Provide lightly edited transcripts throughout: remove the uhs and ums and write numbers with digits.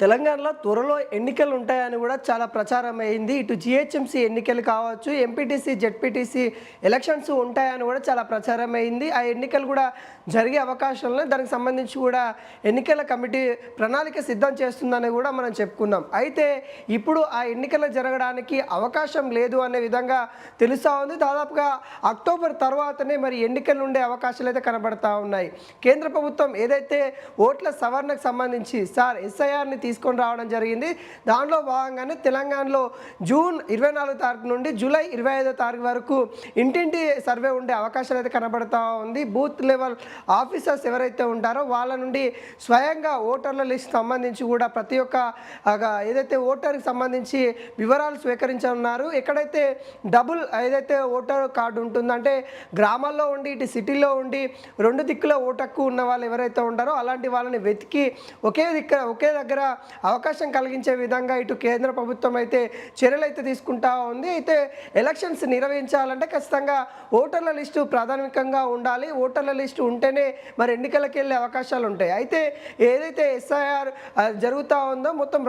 తెలంగాణలో త్వరలో ఎన్నికలు ఉంటాయని కూడా చాలా ప్రచారం అయింది. ఇటు జీహెచ్ఎంసీ ఎన్నికలు కావచ్చు, ఎంపీటీసీ, జెడ్పీటీసీ ఎలక్షన్స్ ఉంటాయని కూడా చాలా ప్రచారం అయింది. ఆ ఎన్నికలు కూడా జరిగే అవకాశం ఉన్నాయి. దానికి సంబంధించి కూడా ఎన్నికల కమిటీ ప్రణాళిక సిద్ధం చేస్తుందని కూడా మనం చెప్పుకున్నాం. అయితే ఇప్పుడు ఆ ఎన్నికలు జరగడానికి అవకాశం లేదు అనే విధంగా తెలుస్తూ ఉంది. దాదాపుగా అక్టోబర్ తర్వాతనే మరి ఎన్నికలు ఉండే అవకాశాలు అయితే కనబడతా ఉన్నాయి. కేంద్ర ప్రభుత్వం ఏదైతే ఓట్ల సవరణకు సంబంధించి ఎస్ఐఆర్ని తీసుకొని రావడం జరిగింది. దానిలో భాగంగానే తెలంగాణలో జూన్ 24 తారీఖు నుండి జూలై 25 తారీఖు వరకు ఇంటింటి సర్వే ఉండే అవకాశాలు అయితే కనబడతా ఉంది. బూత్ లెవెల్ ఆఫీసర్స్ ఎవరైతే ఉంటారో వాళ్ళ నుండి స్వయంగా ఓటర్ల లిస్ట్ సంబంధించి కూడా ప్రతి ఒక్క ఏదైతే ఓటర్కి సంబంధించి వివరాలు స్వీకరించనున్నారు. ఎక్కడైతే డబుల్ ఏదైతే ఓటర్ కార్డు ఉంటుందో, అంటే గ్రామాల్లో ఉండి ఇటు సిటీలో ఉండి రెండు దిక్కుల ఓటు హక్కు ఉన్న వాళ్ళు ఎవరైతే ఉంటారో అలాంటి వాళ్ళని వెతికి ఒకే దగ్గర అవకాశం కలిగించే విధంగా ఇటు కేంద్ర ప్రభుత్వం అయితే చర్యలు అయితే తీసుకుంటా ఉంది. అయితే ఎలక్షన్స్ నిర్వహించాలంటే ఖచ్చితంగా ఓటర్ల లిస్టు ప్రాథమికంగా ఉండాలి. ఓటర్ల లిస్టు ఉంటేనే మరి ఎన్నికలకు వెళ్ళే అవకాశాలు ఉంటాయి. అయితే ఏదైతే ఎస్ఐఆర్ జరుగుతూ ఉందో మొత్తం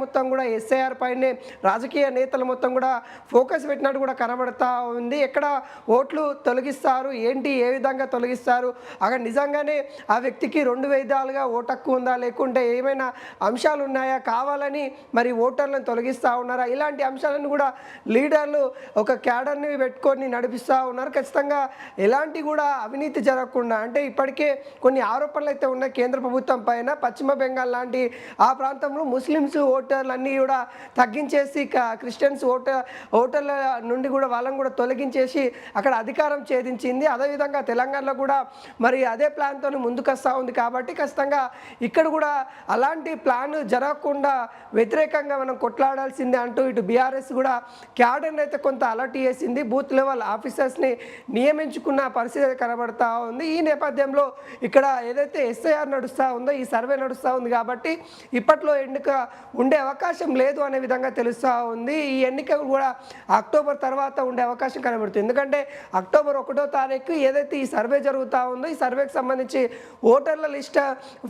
మొత్తం కూడా ఎస్ఐఆర్ పైనే రాజకీయ నేతలు మొత్తం కూడా ఫోకస్ పెట్టినట్టు కూడా కనబడతా ఉంది. ఎక్కడ ఓట్లు తొలగిస్తారు, ఏంటి, ఏ విధంగా తొలగిస్తారు, అక్కడ నిజంగానే ఆ వ్యక్తికి 2 విధాలుగా ఓటు హక్కు ఉందా, లేకుంటే ఏమైనా అంశాలు ఉన్నాయా, కావాలని మరి ఓటర్లను తొలగిస్తూ ఉన్నారా, ఇలాంటి అంశాలను కూడా లీడర్లు ఒక క్యాడర్ని పెట్టుకొని నడిపిస్తూ ఉన్నారు. ఖచ్చితంగా ఎలాంటి కూడా అవినీతి జరగకుండా, అంటే ఇప్పటికే కొన్ని ఆరోపణలు అయితే ఉన్నాయి కేంద్ర ప్రభుత్వం పైన. పశ్చిమ బెంగాల్ లాంటి ఆ ప్రాంతంలో ముస్లిమ్స్ ఓటర్లన్నీ కూడా తగ్గించేసి క్రిస్టియన్స్ ఓటర్ల నుండి కూడా వాళ్ళని కూడా తొలగించేసి అక్కడ అధికారం ఛేదించింది. అదేవిధంగా తెలంగాణలో కూడా మరి అదే ప్లాన్తో ముందుకు వస్తూ ఉంది. కాబట్టి ఖచ్చితంగా ఇక్కడ కూడా అలాంటి ప్లాన్ జరగకుండా వ్యతిరేకంగా మనం కొట్లాడాల్సిందే అంటూ ఇటు బీఆర్ఎస్ కూడా క్యాడర్ని అయితే కొంత అలర్ట్ చేసింది. బూత్ లెవెల్ ఆఫీసర్స్ని నియమించుకున్న పరిస్థితి కనబడతా ఉంది. ఈ నేపథ్యంలో ఇక్కడ ఏదైతే ఎస్ఐఆర్ నడుస్తూ ఉందో, ఈ సర్వే నడుస్తూ ఉంది కాబట్టి ఇప్పట్లో ఎన్నిక ఉండే అవకాశం లేదు అనే విధంగా తెలుస్తూ ఉంది. ఈ ఎన్నిక కూడా అక్టోబర్ తర్వాత ఉండే అవకాశం కనబడుతుంది. ఎందుకంటే అక్టోబర్ 1వ తారీఖు ఏదైతే ఈ సర్వే జరుగుతూ ఉందో, ఈ సర్వేకి సంబంధించి ఓటర్ల లిస్ట్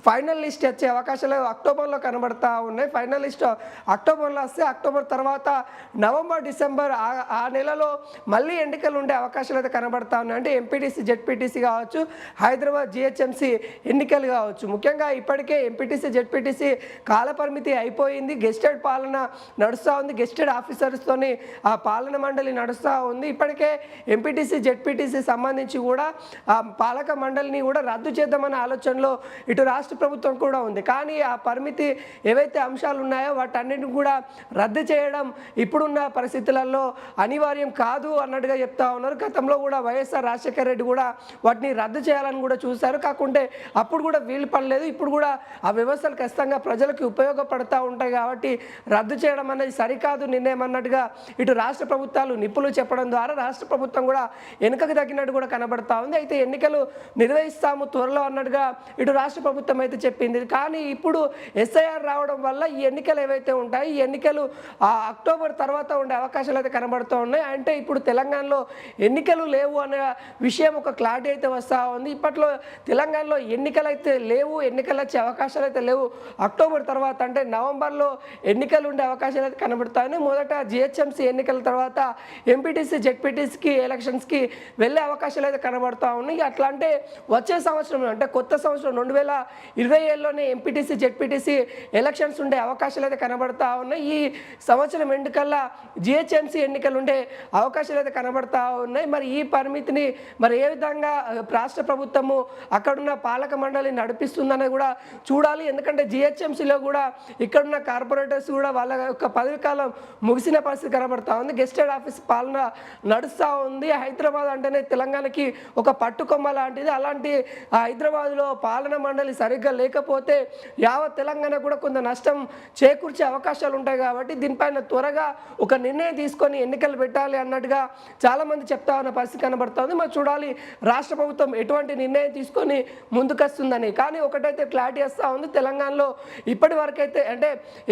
ఫైనల్ లిస్ట్ వచ్చే అవకాశాలు అక్టోబర్లో కనబడతా ఉన్నాయి. ఫైనల్ లిస్ట్ అక్టోబర్లో వస్తే అక్టోబర్ తర్వాత నవంబర్, డిసెంబర్ ఆ నెలలో మళ్ళీ ఎన్నికలు ఉండే అవకాశాలు అయితే కనబడతా ఉన్నాయి. అంటే ఎంపీటీసీ, జెడ్పీటీసీ కావచ్చు, హైదరాబాద్ జీహెచ్ఎంసీ ఎన్నికలు కావచ్చు. ముఖ్యంగా ఇప్పటికే ఎంపీటీసీ, జెడ్పీటీసీ కాలపరిమితి అయిపోయింది. గెస్టెడ్ పాలన నడుస్తూ ఉంది. గెస్టెడ్ ఆఫీసర్స్తోని ఆ పాలన మండలి నడుస్తూ ఉంది. ఇప్పటికే ఎంపీటీసీ, జెడ్పీటీసీ సంబంధించి కూడా ఆ పాలక మండలిని కూడా రద్దు చేద్దామనే ఆలోచనలో ఇటు రాష్ట్ర ప్రభుత్వం కూడా ఉంది. కానీ ఆ పరిమితి ఏవైతే అంశాలు ఉన్నాయో వాటన్నిటిని కూడా రద్దు చేయడం ఇప్పుడున్న పరిస్థితులలో అనివార్యం కాదు అన్నట్టుగా చెప్తా ఉన్నారు. గతంలో కూడా వైఎస్ఆర్ రాజశేఖర రెడ్డి కూడా వాటిని రద్దు చేయాలని కూడా చూశారు. కాకుంటే అప్పుడు కూడా వీలు పడలేదు. ఇప్పుడు కూడా ఆ వ్యవస్థలు ఖచ్చితంగా ప్రజలకు ఉపయోగపడతా ఉంటాయి కాబట్టి రద్దు చేయడం అనేది సరికాదు నిర్ణయం అన్నట్టుగా ఇటు రాష్ట్ర ప్రభుత్వాలు నిపుణులు చెప్పడం ద్వారా రాష్ట్ర ప్రభుత్వం కూడా వెనుకకు తగ్గినట్టు కూడా కనబడతా ఉంది. అయితే ఎన్నికలు నిర్వహిస్తాము త్వరలో అన్నట్టుగా ఇటు రాష్ట్ర ప్రభుత్వం అయితే చెప్పింది. కానీ ఇప్పుడు ఎస్ఐఆర్ రావడం వల్ల ఈ ఎన్నికలు ఏవైతే ఉంటాయి, ఈ ఎన్నికలు అక్టోబర్ తర్వాత ఉండే అవకాశాలు అయితే కనబడుతూ ఉన్నాయి. అంటే ఇప్పుడు తెలంగాణలో ఎన్నికలు లేవు అనే విషయం ఒక క్లారిటీ అయితే వస్తూ ఉంది. ఇప్పట్లో తెలంగాణలో ఎన్నికలు అయితే లేవు, ఎన్నికలు వచ్చే అవకాశాలు అయితే లేవు. అక్టోబర్ తర్వాత అంటే నవంబర్లో ఎన్నికలు ఉండే అవకాశాలు అయితే కనబడుతాయి. మొదట జిహెచ్ఎంసీ ఎన్నికల తర్వాత ఎంపీటీసీ, జెడ్పీటీసీకి ఎలక్షన్స్కి వెళ్ళే అవకాశాలు అయితే కనబడుతూ ఉన్నాయి. అట్లా అంటే వచ్చే సంవత్సరం అంటే కొత్త సంవత్సరం 2027లోనే ఎంపీటీసీ, జెడ్పీటీసీ ఎలక్షన్స్ ఉండే అవకాశాలు అయితే కనబడతా ఉన్నాయి. ఈ సంవత్సరం ఎండుకల్లా జిహెచ్ఎంసీ ఎన్నికలు ఉండే అవకాశాలు అయితే కనబడతా ఉన్నాయి. మరి ఈ పరిమితిని మరి ఏ విధంగా రాష్ట్ర ప్రభుత్వము అక్కడున్న పాలక మండలి నడిపిస్తుందనేది కూడా చూడాలి. ఎందుకంటే జిహెచ్ఎంసీలో కూడా ఇక్కడున్న కార్పొరేటర్స్ కూడా వాళ్ళ యొక్క పదవి కాలం ముగిసిన పరిస్థితి కనబడతా ఉంది. గెస్టెడ్ ఆఫీస్ పాలన నడుస్తూ ఉంది. హైదరాబాద్ అంటేనే తెలంగాణకి ఒక పట్టుకొమ్మ లాంటిది. అలాంటి హైదరాబాద్లో పాలన మండలి సరిగ్గా లేకపోతే యావత్ తెలంగాణ కూడా కొంత నష్టం చేకూర్చే అవకాశాలు ఉంటాయి. కాబట్టి దీనిపైన త్వరగా ఒక నిర్ణయం తీసుకొని ఎన్నికలు పెట్టాలి అన్నట్టుగా చాలామంది చెప్తా ఉన్న పరిస్థితి కనబడుతుంది. మరి చూడాలి రాష్ట్ర ప్రభుత్వం ఎటువంటి నిర్ణయం తీసుకొని ముందుకొస్తుందని. కానీ ఒకటైతే క్లారిటీ వస్తూ ఉంది, తెలంగాణలో ఇప్పటి వరకైతే అంటే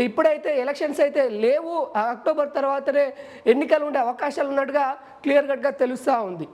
ఇప్పుడైతే ఎలక్షన్స్ అయితే లేవు, అక్టోబర్ తర్వాతనే ఎన్నికలు ఉండే అవకాశాలు ఉన్నట్టుగా క్లియర్ కట్గా తెలుస్తూ ఉంది.